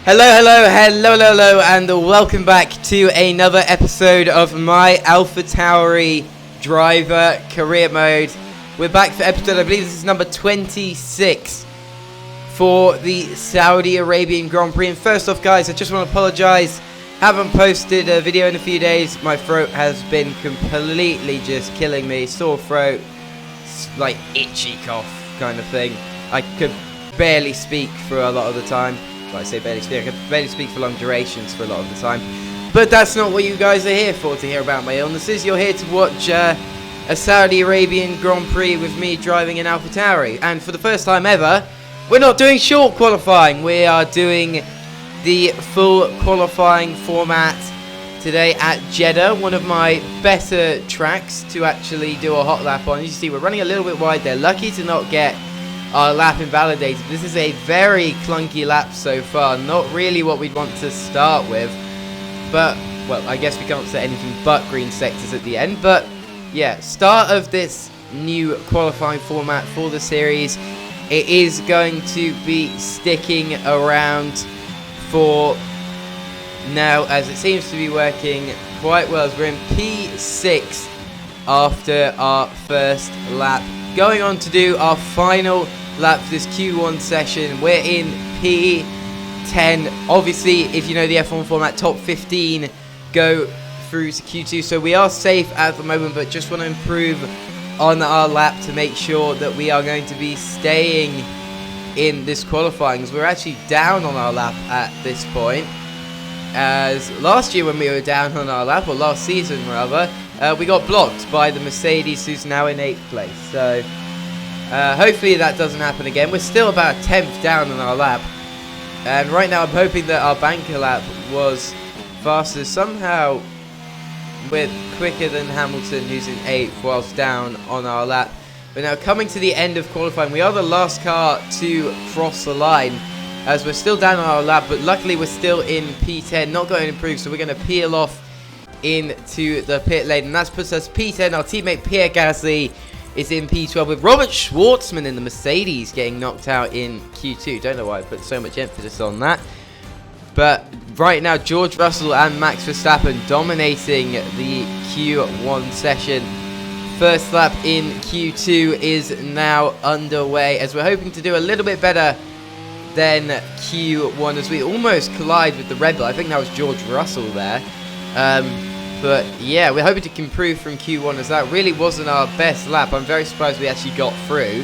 Hello, and welcome back to another episode of my Alpha Tauri driver career mode. We're back for episode, I believe this is number 26 for the Saudi Arabian Grand Prix. And first off, guys, I just want to apologise. Haven't posted a video in a few days. My throat has been completely just killing me. Sore throat, like itchy cough kind of thing. I could barely speak for a lot of the time. Well, I say barely speak. I can barely speak for long durations for a lot of the time. But that's not what you guys are here for, to hear about my illnesses. You're here to watch a Saudi Arabian Grand Prix with me driving an Alpha Tauri. And for the first time ever, we're not doing short qualifying. We are doing the full qualifying format today at Jeddah, one of my better tracks to actually do a hot lap on. As you see, we're running a little bit wide there. Lucky to not get our lap invalidated. This is a very clunky lap so far. Not really what we'd want to start with. But, well, I guess we can't set anything but green sectors at the end. But, yeah, start of this new qualifying format for the series. It is going to be sticking around for now, as it seems to be working quite well, as we're in P6 after our first lap. Going on to do our final lap for this Q1 session. We're in P10. Obviously, if you know the F1 format, top 15 go through to Q2. So we are safe at the moment, but just want to improve on our lap to make sure that we are going to be staying in this qualifying, as we're actually down on our lap at this point. As last year when we were down on our lap, or last season rather, we got blocked by the Mercedes, who's now in 8th place. So hopefully that doesn't happen again. We're still about 10th down on our lap, and right now I'm hoping that our banker lap was faster. Somehow we're quicker than Hamilton, who's in 8th, whilst down on our lap. But now coming to the end of qualifying, we are the last car to cross the line, as we're still down on our lap, but luckily we're still in P10, not going to improve, so we're going to peel off into the pit lane, and that puts us P10. Our teammate Pierre Gasly is in P12, with Robert Schwartzman in the Mercedes getting knocked out in Q2. Don't know why I put so much emphasis on that. But right now, George Russell and Max Verstappen dominating the Q1 session. First lap in Q2 is now underway, as we're hoping to do a little bit better than Q1, as we almost collide with the Red Bull. I think that was George Russell there. But yeah, we're hoping to improve from Q1, as that really wasn't our best lap. I'm very surprised we actually got through,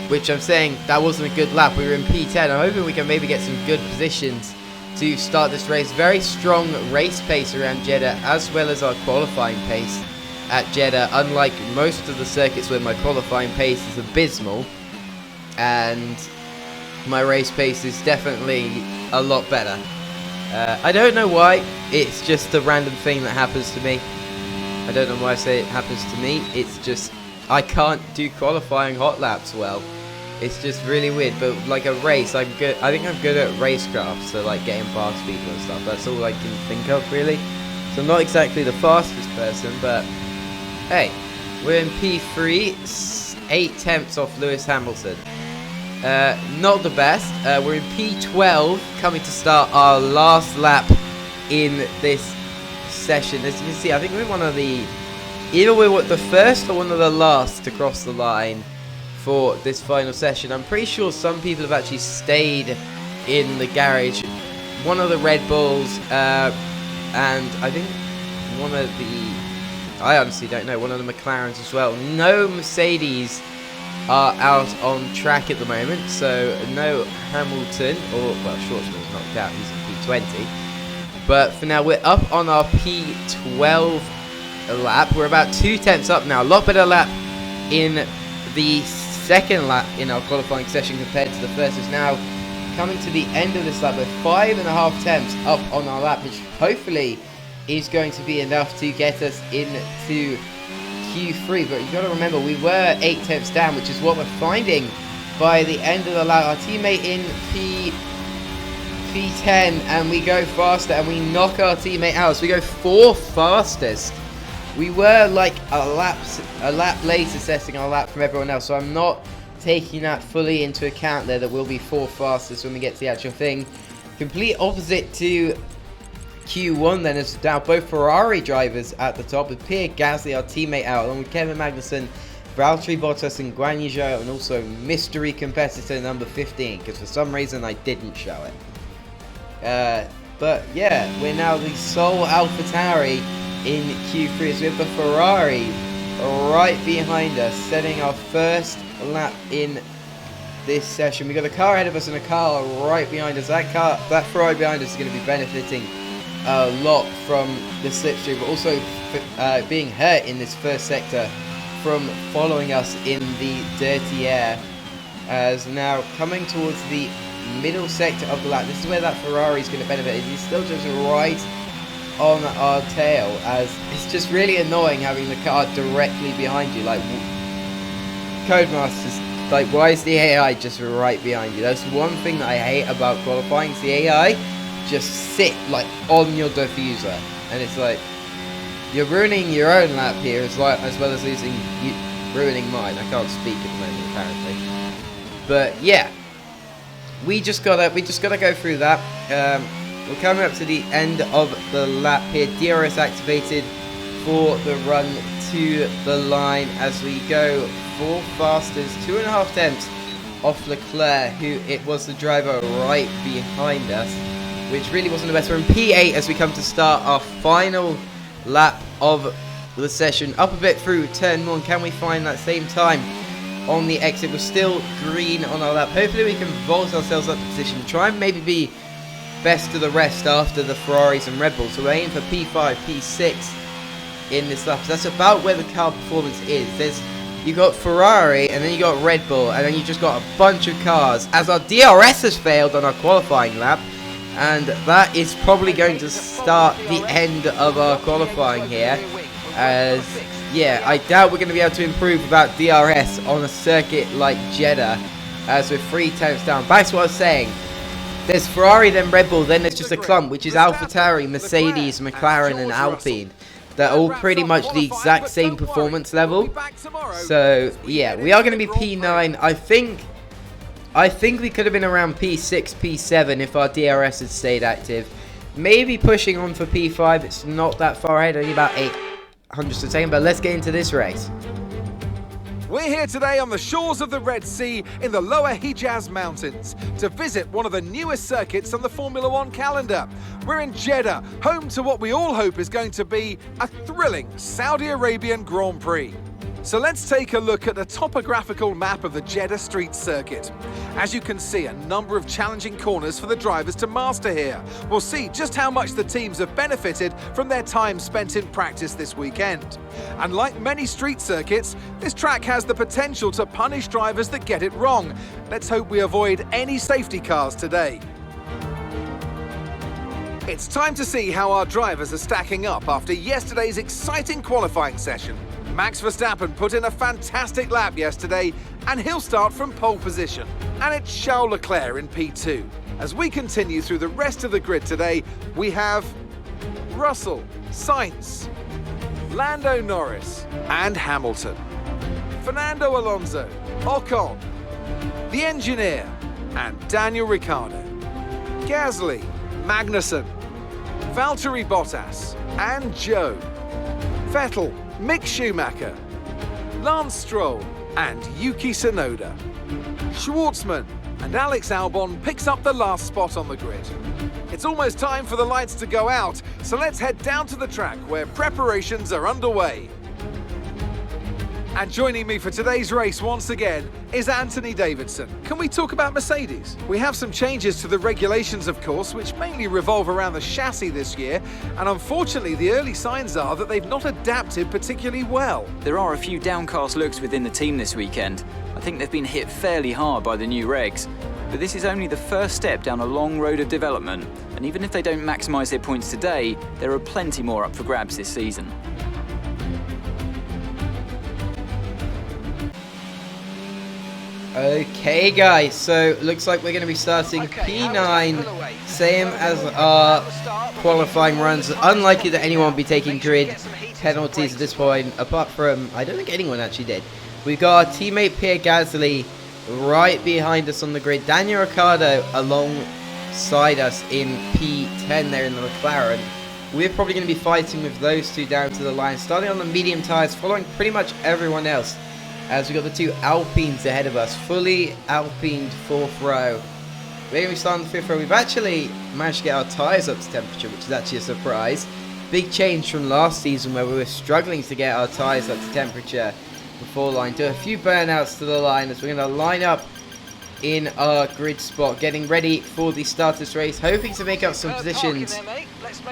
which I'm saying that wasn't a good lap. We were in P10. I'm hoping we can maybe get some good positions to start this race. Very strong race pace around Jeddah, as well as our qualifying pace at Jeddah, unlike most of the circuits where my qualifying pace is abysmal, and my race pace is definitely a lot better. I don't know why. It's just a random thing that happens to me. I don't know why I say it happens to me. It's just I can't do qualifying hot laps well. It's just really weird. But like a race, I'm good. I think I'm good at racecraft, so like getting past people and stuff. That's all I can think of really. So I'm not exactly the fastest person, but hey, we're in P3, 8 tenths off Lewis Hamilton. Not the best. We're in P12, coming to start our last lap in this session. As you can see, I think we're one of the, either we're the first or one of the last to cross the line for this final session. I'm pretty sure some people have actually stayed in the garage. One of the Red Bulls, and I think one of the, I honestly don't know, one of the McLarens as well. No Mercedes are out on track at the moment, so no Hamilton, or, well, Schwartzman's knocked out, he's in P20. But for now, we're up on our P12 lap. We're about 2 tenths up now. A lot better lap in the second lap in our qualifying session compared to the first. Is now coming to the end of this lap. We're 5.5 tenths up on our lap, which hopefully is going to be enough to get us into Q3. But you've got to remember, we were 8 tenths down, which is what we're finding by the end of the lap. Our teammate in P10, and we go faster, and we knock our teammate out. So we go 4th fastest. We were like a lap later setting our lap from everyone else, so I'm not taking that fully into account there, that we'll be 4th fastest when we get to the actual thing. Complete opposite to Q1 then, as now both Ferrari drivers at the top, with Pierre Gasly, our teammate, out, along with Kevin Magnussen, Valtteri Bottas and Guan Yu Zhou, and also mystery competitor number 15, because for some reason I didn't show it. But yeah, we're now the sole AlphaTauri in Q3, so we have the Ferrari right behind us, setting our first lap in this session. We got a car ahead of us and a car right behind us. That Ferrari behind us is going to be benefiting a lot from the slipstream, but also being hurt in this first sector from following us in the dirty air. As now coming towards the middle sector of the lap, this is where that Ferrari is going to benefit. He's still just right on our tail, as it's just really annoying having the car directly behind you. Like, Codemasters, like, why is the AI just right behind you? That's one thing that I hate about qualifying, is the AI just sit like on your diffuser, and it's like you're ruining your own lap here as well as ruining mine. I can't speak at the moment apparently, but yeah, we just gotta go through that. We're coming up to the end of the lap here. DRS activated for the run to the line as we go 4 fastest, 2.5 tenths off Leclerc, who it was the driver right behind us, which really wasn't the best. We're in P8 as we come to start our final lap of the session. Up a bit through turn 1. Can we find that same time on the exit? We're still green on our lap. Hopefully we can vault ourselves up to position, try and maybe be best of the rest after the Ferraris and Red Bulls. So we're aiming for P5, P6 in this lap. So that's about where the car performance is. You got Ferrari, and then you got Red Bull, and then you just got a bunch of cars, as our DRS has failed on our qualifying lap, and that is probably going to start the end of our qualifying here, as yeah, I doubt we're going to be able to improve about DRS on a circuit like Jeddah, as we're 3 tenths down. Back to what I was saying, there's Ferrari, then Red Bull, then there's just a clump, which is AlphaTauri, Mercedes, McLaren and Alpine. They're all pretty much the exact same performance level. So yeah, we are going to be P9. I think we could have been around P6, P7 if our DRS had stayed active. Maybe pushing on for P5. It's not that far ahead, only about 800ths a second. But let's get into this race. We're here today on the shores of the Red Sea in the Lower Hijaz Mountains to visit one of the newest circuits on the Formula One calendar. We're in Jeddah, home to what we all hope is going to be a thrilling Saudi Arabian Grand Prix. So let's take a look at the topographical map of the Jeddah Street Circuit. As you can see, a number of challenging corners for the drivers to master here. We'll see just how much the teams have benefited from their time spent in practice this weekend. And like many street circuits, this track has the potential to punish drivers that get it wrong. Let's hope we avoid any safety cars today. It's time to see how our drivers are stacking up after yesterday's exciting qualifying session. Max Verstappen put in a fantastic lap yesterday, and he'll start from pole position. And it's Charles Leclerc in P2. As we continue through the rest of the grid today, we have Russell, Sainz, Lando Norris and Hamilton, Fernando Alonso, Ocon, the engineer and Daniel Ricciardo, Gasly, Magnussen, Valtteri Bottas and Zhou, Vettel, Mick Schumacher, Lance Stroll and Yuki Tsunoda. Schwartzman and Alex Albon picks up the last spot on the grid. It's almost time for the lights to go out, so let's head down to the track where preparations are underway. And joining me for today's race once again is Anthony Davidson. Can we talk about Mercedes? We have some changes to the regulations, of course, which mainly revolve around the chassis this year, and unfortunately the early signs are that they've not adapted particularly well. There are a few downcast looks within the team this weekend. I think they've been hit fairly hard by the new regs. But this is only the first step down a long road of development, and even if they don't maximise their points today, there are plenty more up for grabs this season. Okay guys, so looks like we're going to be starting P9, same as our qualifying runs. Unlikely that anyone will be taking grid penalties at this point, apart from, I don't think anyone actually did. We've got our teammate Pierre Gasly right behind us on the grid, Daniel Ricciardo alongside alongside us in P10 there in the McLaren. We're probably going to be fighting with those two down to the line, starting on the medium tyres, following pretty much everyone else, as we've got the two Alpines ahead of us, fully Alpined 4th row. We're going to be starting the 5th row. We've actually managed to get our tyres up to temperature, which is actually a surprise. Big change from last season where we were struggling to get our tyres up to temperature before line. Do a few burnouts to the line as we're going to line up in our grid spot, getting ready for the start of this race, hoping to make up some positions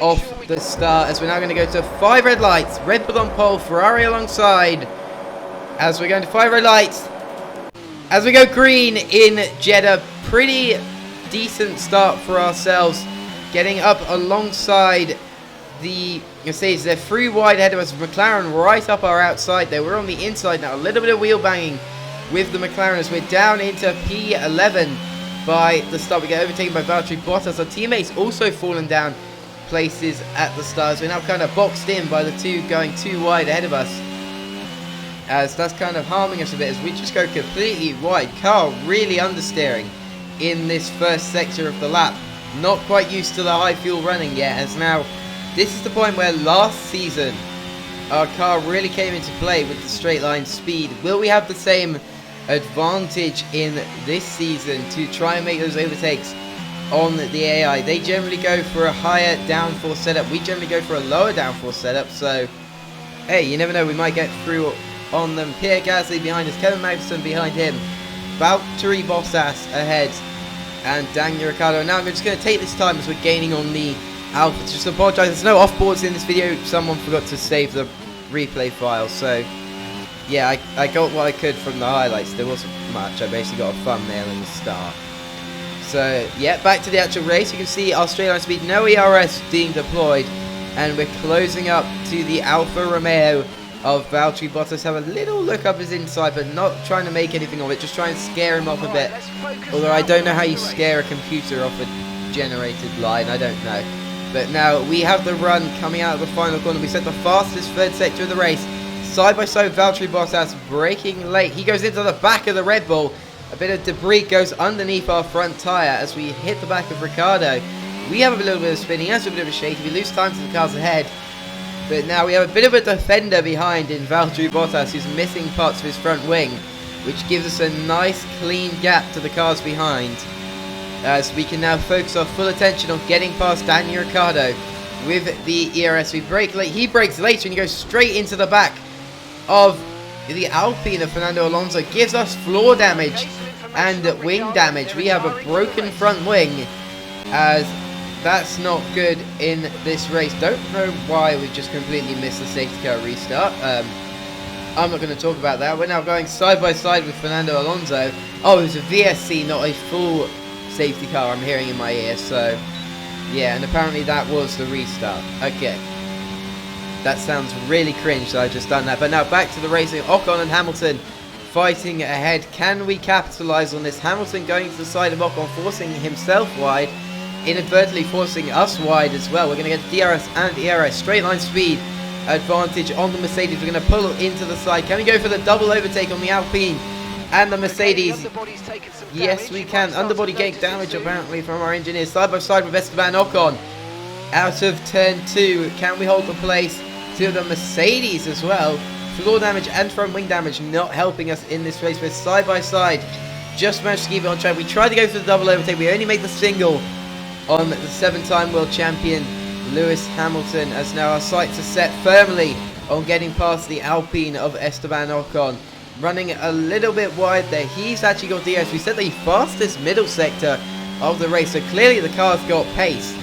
off the start, as we're now going to go to 5 red lights. Red Bull on pole, Ferrari alongside, as we're going to 5 red lights as we go green in Jeddah. Pretty decent start for ourselves, getting up alongside the Mercedes. They're 3 wide ahead of us. McLaren right up our outside there. We're on the inside now, a little bit of wheel banging with the McLaren as we're down into P11 by the start. We get overtaken by Valtteri Bottas. Our teammates also fallen down places at the start. We're now kind of boxed in by the two going too wide ahead of us, as that's kind of harming us a bit as we just go completely wide. Carl really understeering in this first sector of the lap. Not quite used to the high fuel running yet, as now this is the point where last season our car really came into play with the straight line speed. Will we have the same advantage in this season to try and make those overtakes on the AI? They generally go for a higher downforce setup. We generally go for a lower downforce setup. So, hey, you never know. We might get through on them. Pierre Gasly behind us. Kevin Magnussen behind him. Valtteri Bottas ahead. And Daniel Ricciardo. Now I'm just going to take this time as we're gaining on the Alpha. Just apologise. There's no offboards in this video. Someone forgot to save the replay file. So, yeah, I got what I could from the highlights. There wasn't much. I basically got a thumbnail in the start. So, yeah, back to the actual race. You can see our straight line speed, no ERS being deployed. And we're closing up to the Alfa Romeo of Valtteri Bottas. Have a little look up his inside, but not trying to make anything of it. Just trying to scare him off a bit. Although I don't know how you scare a computer off a generated line. I don't know. But now we have the run coming out of the final corner. We set the fastest third sector of the race. Side by side, Valtteri Bottas braking late. He goes into the back of the Red Bull. A bit of debris goes underneath our front tyre as we hit the back of Ricciardo. We have a little bit of spinning, that's a bit of a shake. We lose time to the cars ahead. But now we have a bit of a defender behind in Valtteri Bottas, who's missing parts of his front wing, which gives us a nice clean gap to the cars behind, as we can now focus our full attention on getting past Daniel Ricciardo with the ERS. We brake late. He brakes later and he goes straight into the back of the Alpine of Fernando Alonso. Gives us floor damage and wing damage. We have a broken front wing, as that's not good in this race. Don't know why we just completely missed the safety car restart. I'm not going to talk about that. We're now going side by side with Fernando Alonso. Oh, it was a VSC, not a full safety car I'm hearing in my ear. So, yeah, and apparently that was the restart. Okay. That sounds really cringe that I just done that. But now back to the racing. Ocon and Hamilton fighting ahead. Can we capitalise on this? Hamilton going to the side of Ocon, forcing himself wide, inadvertently forcing us wide as well. We're going to get DRS and ERS. Straight line speed advantage on the Mercedes. We're going to pull into the side. Can we go for the double overtake on the Alpine and the Mercedes? Yes, we can. Underbody gate damage apparently from our engineers. Side by side with Esteban Ocon out of turn 2. Can we hold the place to the Mercedes as well? Floor damage and front wing damage not helping us in this race. We're side by side. Just managed to keep it on track. We tried to go for the double overtake. We only made the single on the 7-time world champion Lewis Hamilton, as now our sights are set firmly on getting past the Alpine of Esteban Ocon. Running a little bit wide there. He's actually got DRS. We said the fastest middle sector of the race, so clearly the car's got pace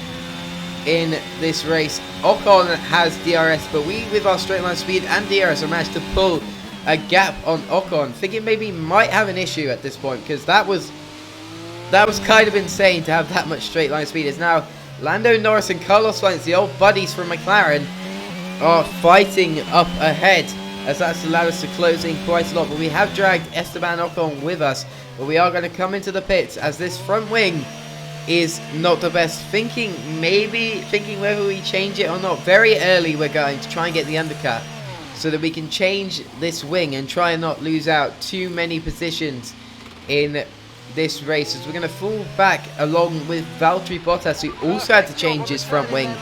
in this race. Ocon has DRS, but we, with our straight line speed and DRS, have managed to pull a gap on Ocon. Thinking maybe might have an issue at this point, because that was kind of insane to have that much straight line speed. It's now Lando Norris and Carlos Sainz, the old buddies from McLaren, are fighting up ahead, as that's allowed us to close in quite a lot. But we have dragged Esteban Ocon with us, but we are going to come into the pits as this front wing is not the best. Thinking whether we change it or not. Very early we're going to try and get the undercut so that we can change this wing and try and not lose out too many positions in this race, as we're going to fall back along with Valtteri Bottas, who also had to change his front wing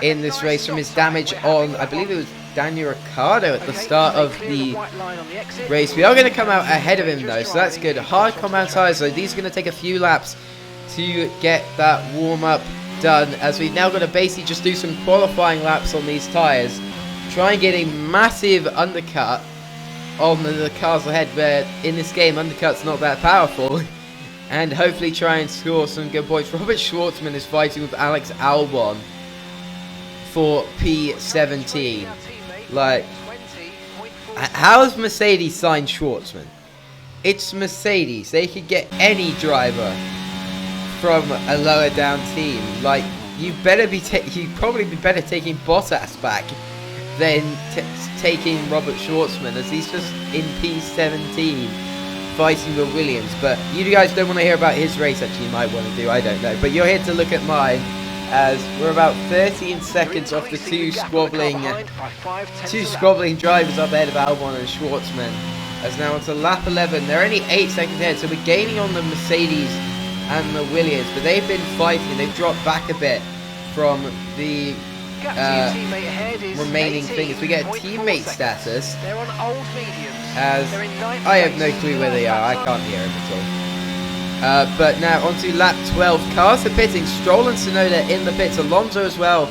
in this race from his damage on, I believe it was Daniel Ricciardo at the start of the race. We are going to come out ahead of him though, so that's good. Hard compound tyres, so these are going to take a few laps to get that warm-up done, as we've now got to basically just do some qualifying laps on these tyres, try and get a massive undercut on the cars ahead, where in this game undercut's not that powerful, and hopefully try and score some good points. Robert Schwartzman is fighting with Alex Albon for P17. Like, how has Mercedes signed Schwartzman? It's Mercedes. They could get any driver from a lower down team. Like, you'd probably be better taking Bottas back than taking Robert Schwartzman, as he's just in P17 fighting with Williams. But you guys don't want to hear about his race, actually. You might want to do, I don't know. But you're here to look at mine, as we're about 13 seconds off the two squabbling drivers up ahead of Albon and Schwartzman. As now onto lap 11, they're only 8 seconds ahead, so we're gaining on the Mercedes and the Williams, but they've been fighting. They've dropped back a bit from the remaining things. We get a teammate status, as I have no clue where they are. I can't hear them at all. But now onto lap 12. Cars are pitting. Stroll and Tsunoda in the pits. Alonso as well.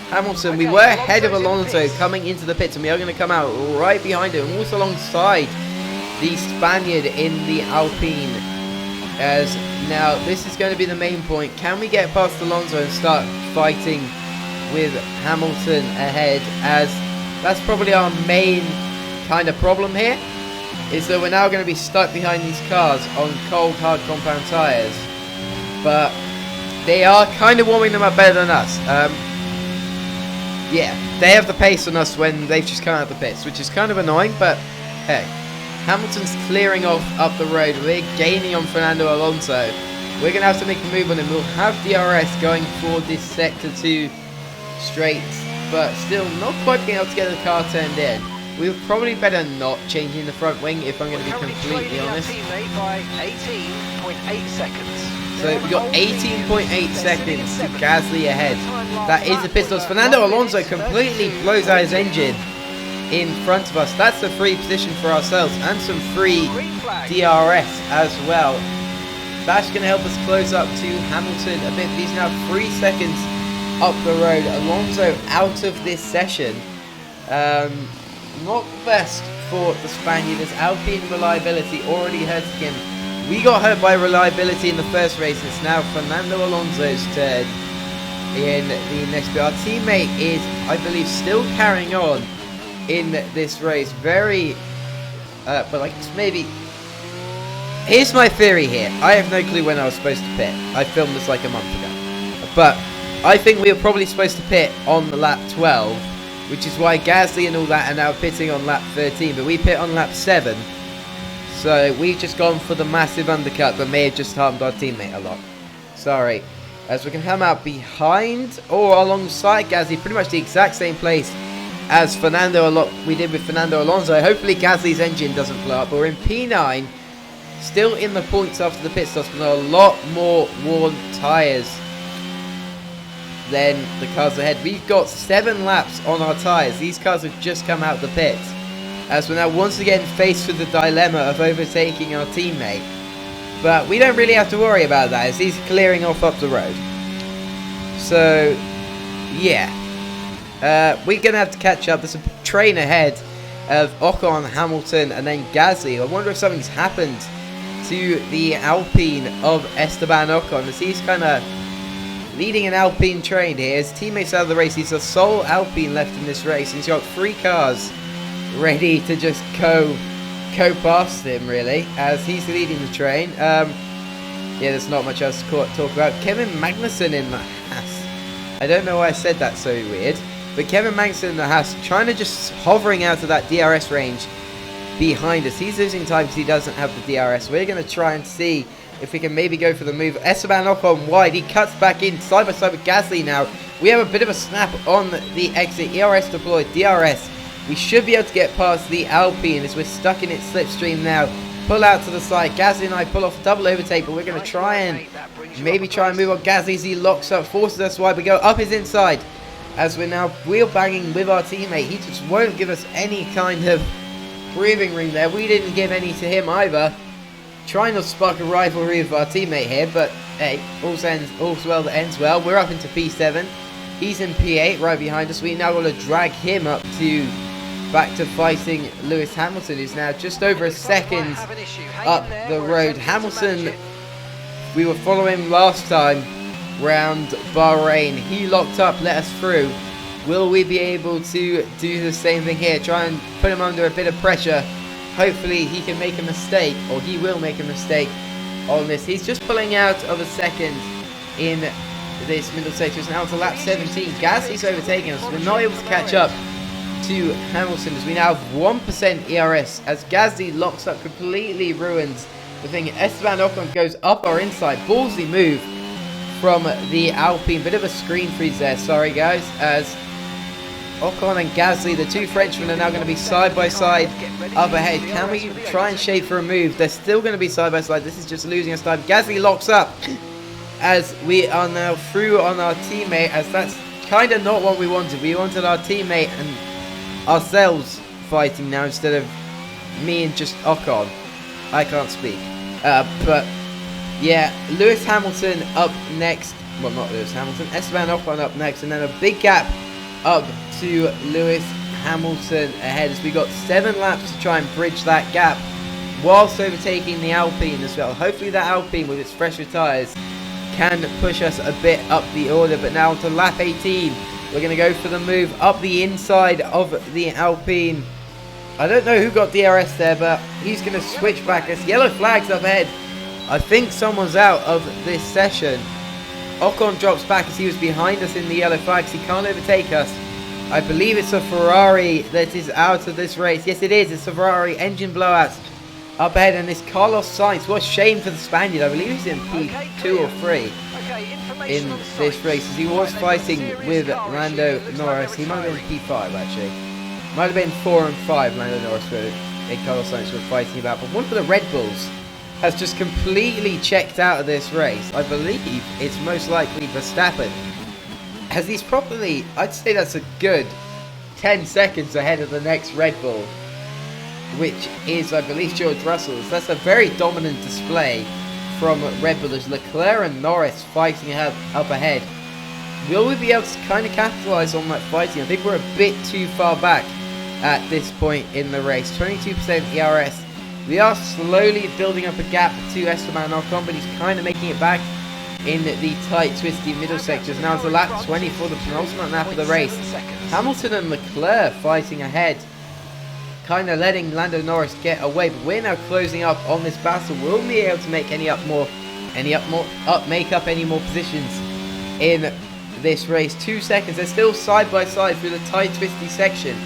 Hamilton. We were ahead of Alonso coming into the pits, and we are going to come out right behind him, and also alongside the Spaniard in the Alpine. As now this is going to be the main point. Can we get past Alonso and start fighting with Hamilton ahead, as that's probably our main kind of problem here, is that we're now going to be stuck behind these cars on cold hard compound tyres, but they are kind of warming them up better than us. Yeah, they have the pace on us when they've just come out of the pits, which is kind of annoying, but hey, Hamilton's clearing off up the road. We're gaining on Fernando Alonso. We're going to have to make a move on him. We'll have DRS going for this sector 2 straight, but still not quite being able to get the car turned in. We were probably better not changing the front wing, if I'm going to be completely honest. So we got 18.8 seconds to Gasly ahead. That is the pit stops. Fernando Alonso completely blows out his engine in front of us. That's a free position for ourselves and some free DRS as well. That's going to help us close up to Hamilton a bit. He's now 3 seconds up the road. Alonso out of this session. Not the best for the Spaniard, as Alpine reliability already hurting him. We got hurt by reliability in the first race. It's now Fernando Alonso's turn in the next bit. Our teammate is, I believe, still carrying on in this race. Very, but like maybe. Here's my theory here. I have no clue when I was supposed to pit. I filmed this like a month ago, but I think we were probably supposed to pit on the lap 12, which is why Gasly and all that are now pitting on lap 13. But we pit on lap 7, so we've just gone for the massive undercut that may have just harmed our teammate a lot. Sorry. As we can come out behind or alongside Gasly, pretty much the exact same place as we did with Fernando Alonso. Hopefully Gasly's engine doesn't blow up. But we're in P9, still in the points after the pit stops, but a lot more worn tyres than the cars ahead. We've got 7 laps on our tyres. These cars have just come out of the pits, as we're now once again faced with the dilemma of overtaking our teammate. But we don't really have to worry about that, as he's clearing off up the road. So, yeah. We're going to have to catch up. There's a train ahead of Ocon, Hamilton, and then Gasly. I wonder if something's happened to the Alpine of Esteban Ocon, as he's kind of leading an Alpine train here. His teammates out of the race. He's the sole Alpine left in this race. He's got 3 cars ready to just go past him, really, as he's leading the train. Yeah, there's not much else to talk about. Kevin Magnussen in the Haas. I don't know why I said that so weird, but Kevin Magnussen in the Haas trying to just hovering out of that DRS range behind us. He's losing time because he doesn't have the DRS. We're going to try and see if we can maybe go for the move. Esteban Ocon wide. He cuts back in side by side with Gasly now. We have a bit of a snap on the exit. ERS deployed. DRS. We should be able to get past the Alpine as we're stuck in its slipstream now. pull out to the side. Gasly and I pull off a double overtake, but we're going to try and move on Gasly as he locks up, forces us wide. We go up his inside as we're now wheel banging with our teammate. He just won't give us any kind of breathing room there. We didn't give any to him either. Trying to spark a rivalry with our teammate here, but hey, all's well that ends well. We're up into P7. He's in P8 right behind us. We now got to drag him up to back to fighting Lewis Hamilton, who's now just over a second up the road. Hamilton, we were following last time round Bahrain. He locked up, let us through. Will we be able to do the same thing here? Try and put him under a bit of pressure. Hopefully he can make a mistake, or he will make a mistake on this. He's just pulling out of a second in this middle sector. It's now to lap 17. Gasly's overtaking us. We're not able to catch up to Hamilton as we now have 1% ERS as Gasly locks up, completely ruins the thing. Esteban Ocon goes up our inside. Ballsy move from the Alpine. Bit of a screen freeze there, sorry guys, as Ocon and Gasly, the two Frenchmen, are now going to be side by side up ahead. Can we try and shape for a move? They're still going to be side by side. This is just losing us time. Gasly locks up as we are now through on our teammate, as that's kind of not what we wanted. We wanted our teammate and ourselves fighting now instead of me and just Ocon. I can't speak. But yeah, Lewis Hamilton up next. Well, not Lewis Hamilton. Esteban Ocon up next, and then a big gap up to Lewis Hamilton ahead as we got 7 laps to try and bridge that gap whilst overtaking the Alpine as well. Hopefully that Alpine with its fresher tyres can push us a bit up the order. But now to lap 18, we're going to go for the move up the inside of the Alpine. I don't know who got DRS there, but he's going to switch back as yellow flags up ahead. I think someone's out of this session. Ocon drops back as he was behind us in the yellow flags. He can't overtake us. I believe it's a Ferrari that is out of this race. Yes, it is. It's a Ferrari. Engine blowouts up ahead. And this Carlos Sainz, what a shame for the Spaniard. I believe he's in P2 or 3 in this race, as he was fighting with Lando Norris. He might have been P5 actually. Might have been 4 and 5 Lando Norris and Carlos Sainz were fighting about. But one of the Red Bulls has just completely checked out of this race. I believe it's most likely Verstappen. As he's probably, I'd say that's a good 10 seconds ahead of the next Red Bull, which is, I believe, George Russell's. That's a very dominant display from Red Bull as Leclerc and Norris fighting up ahead. Will we be able to kind of capitalise on that fighting? I think we're a bit too far back at this point in the race. 22% ERS. We are slowly building up a gap to Esteban Ocon, but he's kind of making it back in the tight, twisty middle sectors. Now it's a lap 20 for the penultimate lap of the race. Hamilton and Leclerc fighting ahead, kind of letting Lando Norris get away, but we're now closing up on this battle. Will we be able to make make up any more positions in this race? 2 seconds. They're still side by side through the tight, twisty section.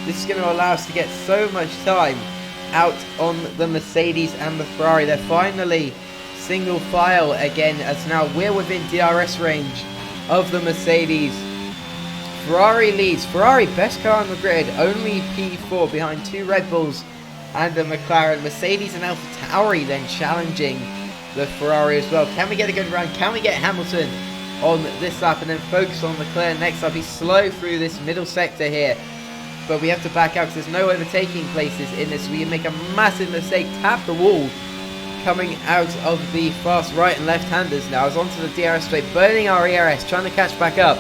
This is going to allow us to get so much time out on the Mercedes and the Ferrari. They're finally single file again, as now we're within DRS range of the Mercedes. Ferrari leads. Ferrari, best car on the grid, only P4 behind 2 Red Bulls and a McLaren. Mercedes and Alpha Tauri then challenging the Ferrari as well. Can we get a good run? Can we get Hamilton on this lap and then focus on Leclerc next up? He's slow through this middle sector here, but we have to back out because there's no overtaking places in this. We make a massive mistake, tap the wall coming out of the fast right and left handers now. As onto the DRS straight, burning our ERS, trying to catch back up.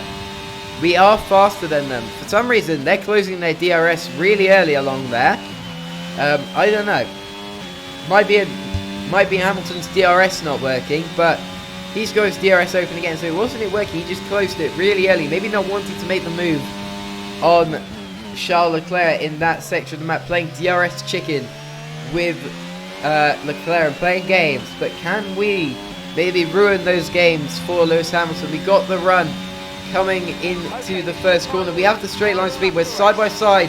We are faster than them. For some reason, they're closing their DRS really early along there. I don't know. Might be Hamilton's DRS not working, but he's got his DRS open again, so wasn't it working? He just closed it really early. Maybe not wanting to make the move on Charles Leclerc in that section of the map, playing DRS chicken with Leclerc and playing games. But can we maybe ruin those games for Lewis Hamilton? We got the run coming into the first corner. We have the straight line speed. We're side by side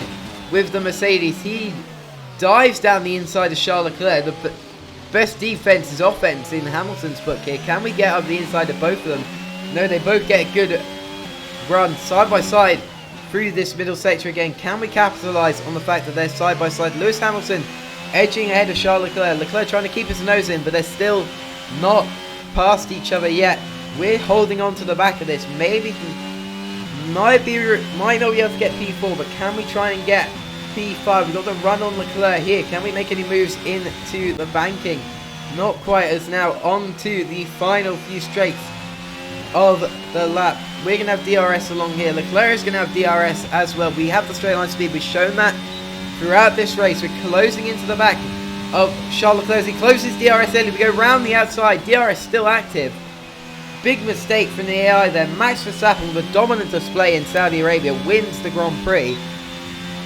with the Mercedes. He dives down the inside of Charles Leclerc. The best defense is offense in Hamilton's book here. Can we get up the inside of both of them? No, they both get a good run side by side through this middle sector again. Can we capitalize on the fact that they're side by side? Lewis Hamilton edging ahead of Charles Leclerc. Leclerc trying to keep his nose in, but they're still not past each other yet. We're holding on to the back of this. Maybe might not be able to get P4, but can we try and get P5? We've got the run on Leclerc here. Can we make any moves into the banking? Not quite, as now on to the final few straights of the lap. We're going to have DRS along here. Leclerc is going to have DRS as well. We have the straight line speed. We've shown that throughout this race. We're closing into the back of Charles Leclerc. He closes DRS early. We go round the outside. DRS still active. Big mistake from the AI there. Max Verstappen with a dominant display in Saudi Arabia wins the Grand Prix.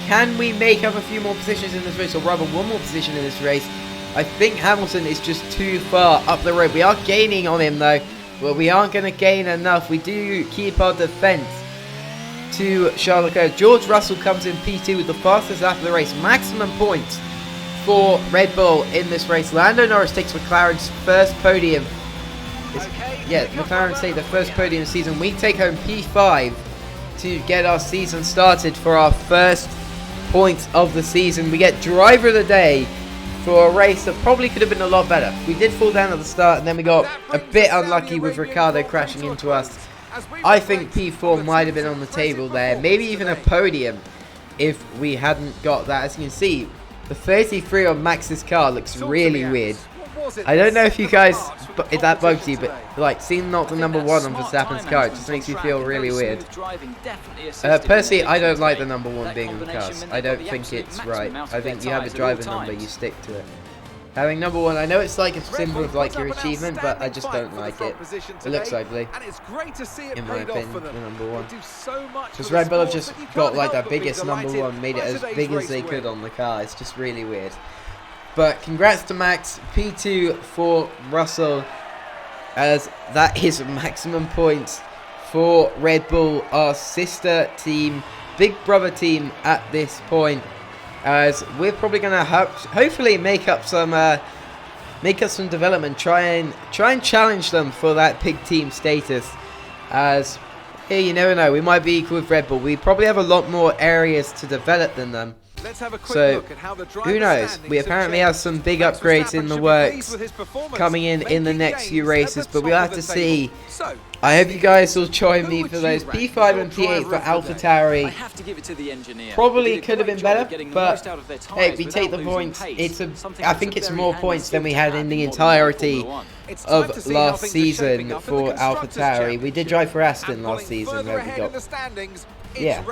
Can we make up a few more positions in this race, or rather one more position in this race? I think Hamilton is just too far up the road. We are gaining on him though, but we aren't going to gain enough. We do keep our defence to Charles Leclerc. George Russell comes in P2 with the fastest lap of the race. Maximum points for Red Bull in this race. Lando Norris takes McLaren's first podium. McLaren take the first podium of the season. We take home P5 to get our season started for our first points of the season. We get driver of the day for a race that probably could have been a lot better. We did fall down at the start, and then we got a bit unlucky with Ricciardo crashing into us. I think P4 might have been on the table there, maybe even a podium if we hadn't got that. As you can see, the 33 on Max's car looks really weird. I don't know if you guys, if that bugs you, but like seeing not the number 1 on Verstappen's car, it just makes you feel really weird. Personally, I don't like the number 1 being on the cars. I don't think it's right. I think you have a driver number, you stick to it. Having number 1, I know it's like a symbol of like your achievement, but I just don't like it. It looks ugly, in my opinion, the number 1. Because Red Bull have just got like that biggest number 1, made it as big as they could on the car. It's just really weird. But congrats to Max, P2 for Russell, as that is maximum points for Red Bull, our sister team, big brother team at this point. As we're probably going to hopefully make up some development, try and challenge them for that big team status. As here, you never know, we might be equal with Red Bull. We probably have a lot more areas to develop than them. So, who knows? We apparently have some big upgrades in the works coming in the next few races, but we'll have to see. I hope you guys will join me for those. P5 and P8 for AlphaTauri. Probably could have been better, but hey, we take the points. I think it's more points than we had in the entirety of last season for AlphaTauri. We did drive for Aston last season, where we got, yeah.